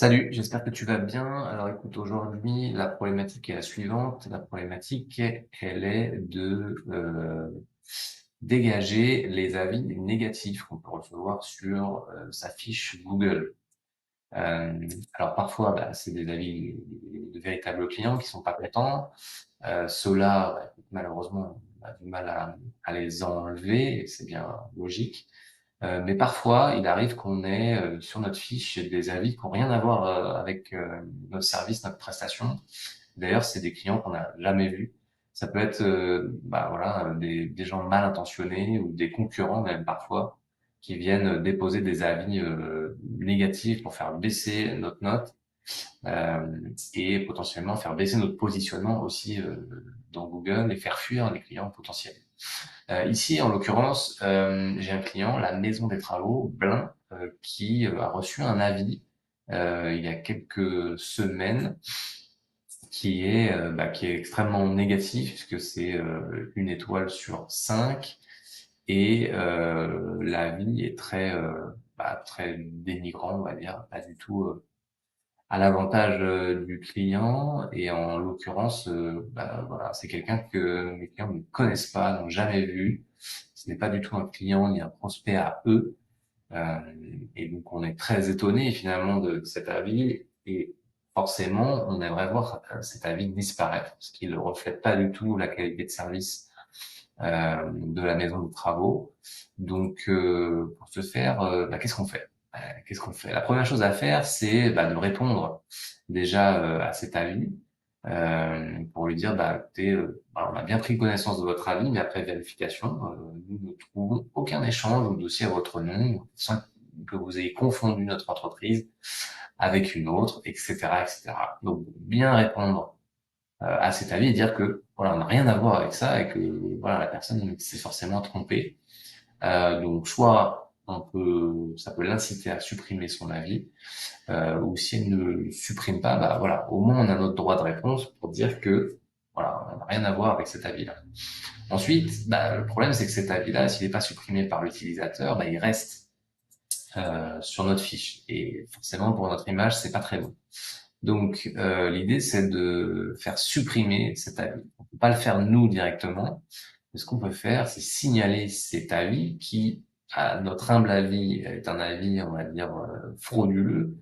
Salut, j'espère que tu vas bien. Alors écoute, aujourd'hui, la problématique est la suivante. La problématique, elle est de dégager les avis négatifs qu'on peut recevoir sur sa fiche Google. Euh, alors parfois, c'est des avis de véritables clients qui sont pas contents. Ceux-là, malheureusement, on a du mal à les enlever, et c'est bien logique. Mais parfois, il arrive qu'on ait sur notre fiche des avis qui n'ont rien à voir avec notre service, notre prestation. D'ailleurs, c'est des clients qu'on n'a jamais vus. Ça peut être voilà, des gens mal intentionnés ou des concurrents même parfois qui viennent déposer des avis négatifs pour faire baisser notre note euh, et potentiellement faire baisser notre positionnement aussi dans Google et faire fuir les clients potentiels. Ici, en l'occurrence, j'ai un client, la Maison des Travaux, Blain, qui a reçu un avis il y a quelques semaines qui est extrêmement négatif puisque c'est une étoile sur 5 et l'avis est très dénigrant, on va dire, pas du tout à l'avantage du client et en l'occurrence, voilà, c'est quelqu'un que mes clients ne connaissent pas, n'ont jamais vu. Ce n'est pas du tout un client ni un prospect à eux. Euh, et donc on est très étonné finalement de cet avis et forcément on aimerait voir cet avis disparaître parce qu'il ne reflète pas du tout la qualité de service de la maison de travaux. Donc pour ce faire, qu'est-ce qu'on fait? Qu'est-ce qu'on fait? La première chose à faire, c'est de répondre déjà à cet avis pour lui dire, écoutez, on a bien pris connaissance de votre avis, mais après vérification, nous ne trouvons aucun échange ou dossier à votre nom, sans que vous ayez confondu notre entreprise avec une autre, etc., etc. Donc, bien répondre à cet avis et dire que voilà, on n'a rien à voir avec ça et que voilà, la personne s'est forcément trompée. Donc, soit ça peut l'inciter à supprimer son avis, ou si elle ne le supprime pas, voilà, au moins on a notre droit de réponse pour dire que voilà, on n'a rien à voir avec cet avis-là. Ensuite, le problème c'est que cet avis-là, s'il n'est pas supprimé par l'utilisateur, il reste sur notre fiche et forcément pour notre image, c'est pas très bon. Donc l'idée c'est de faire supprimer cet avis. On peut pas le faire nous directement, mais ce qu'on peut faire, c'est signaler cet avis qui, à notre humble avis, est un avis, on va dire, frauduleux,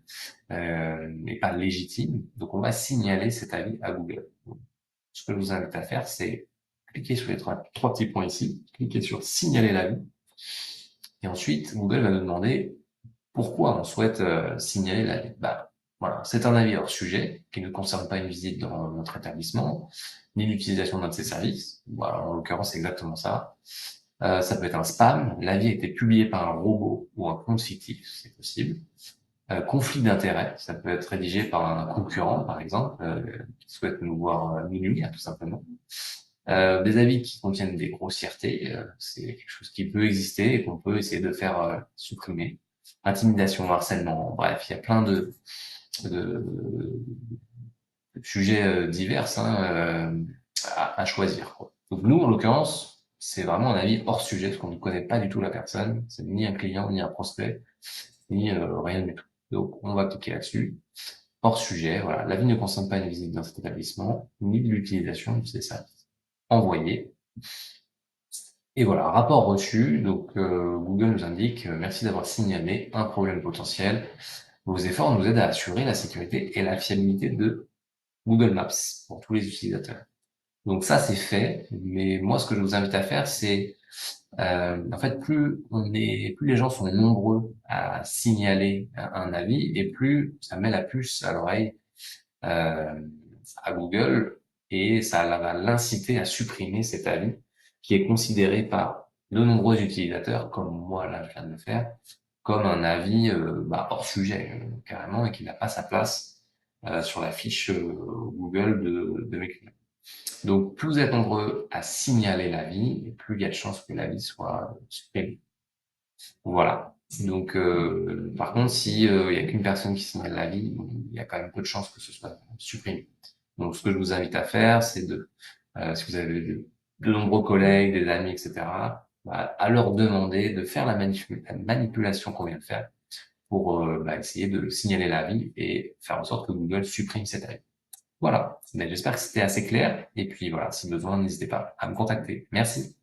et pas légitime. Donc, on va signaler cet avis à Google. Donc, ce que je vous invite à faire, c'est cliquer sur les trois petits points ici, cliquer sur signaler l'avis, et ensuite, Google va nous demander pourquoi on souhaite signaler l'avis. Voilà, c'est un avis hors sujet qui ne concerne pas une visite dans notre établissement, ni l'utilisation d'un de ses services. Voilà, en l'occurrence, c'est exactement ça. Ça peut être un spam. L'avis a été publié par un robot ou un compte fictif, c'est possible. Conflit d'intérêt, ça peut être rédigé par un concurrent, par exemple, qui souhaite nous voir nous nuire, tout simplement. Des avis qui contiennent des grossièretés, c'est quelque chose qui peut exister et qu'on peut essayer de faire supprimer. Intimidation, harcèlement, bref, il y a plein de sujets divers à choisir, quoi. Donc nous, en l'occurrence, c'est vraiment un avis hors sujet, parce qu'on ne connaît pas du tout la personne, c'est ni un client, ni un prospect, ni rien du tout. Donc on va cliquer là-dessus. Hors sujet, voilà. L'avis ne concerne pas une visite dans cet établissement, ni de l'utilisation de ces services. Envoyé. Et voilà, rapport reçu. Donc Google nous indique merci d'avoir signalé un problème potentiel. Vos efforts nous aident à assurer la sécurité et la fiabilité de Google Maps pour tous les utilisateurs. Donc ça c'est fait, mais moi ce que je vous invite à faire c'est en fait plus les gens sont nombreux à signaler un avis et plus ça met la puce à l'oreille euh, à Google et ça va l'inciter à supprimer cet avis qui est considéré par de nombreux utilisateurs, comme moi là je viens de le faire, comme un avis hors sujet carrément et qui n'a pas sa place sur la fiche Google de mes clients. Donc plus vous êtes nombreux à signaler l'avis, et plus il y a de chances que l'avis soit supprimé. Voilà. Donc, par contre, si il y a qu'une personne qui signale l'avis, il y a quand même peu de chances que ce soit supprimé. Donc, ce que je vous invite à faire, c'est si vous avez de nombreux collègues, des amis, etc., à leur demander de faire la manipulation qu'on vient de faire, pour essayer de signaler l'avis et faire en sorte que Google supprime cet avis. Voilà. Mais j'espère que c'était assez clair. Et puis voilà, si besoin, n'hésitez pas à me contacter. Merci.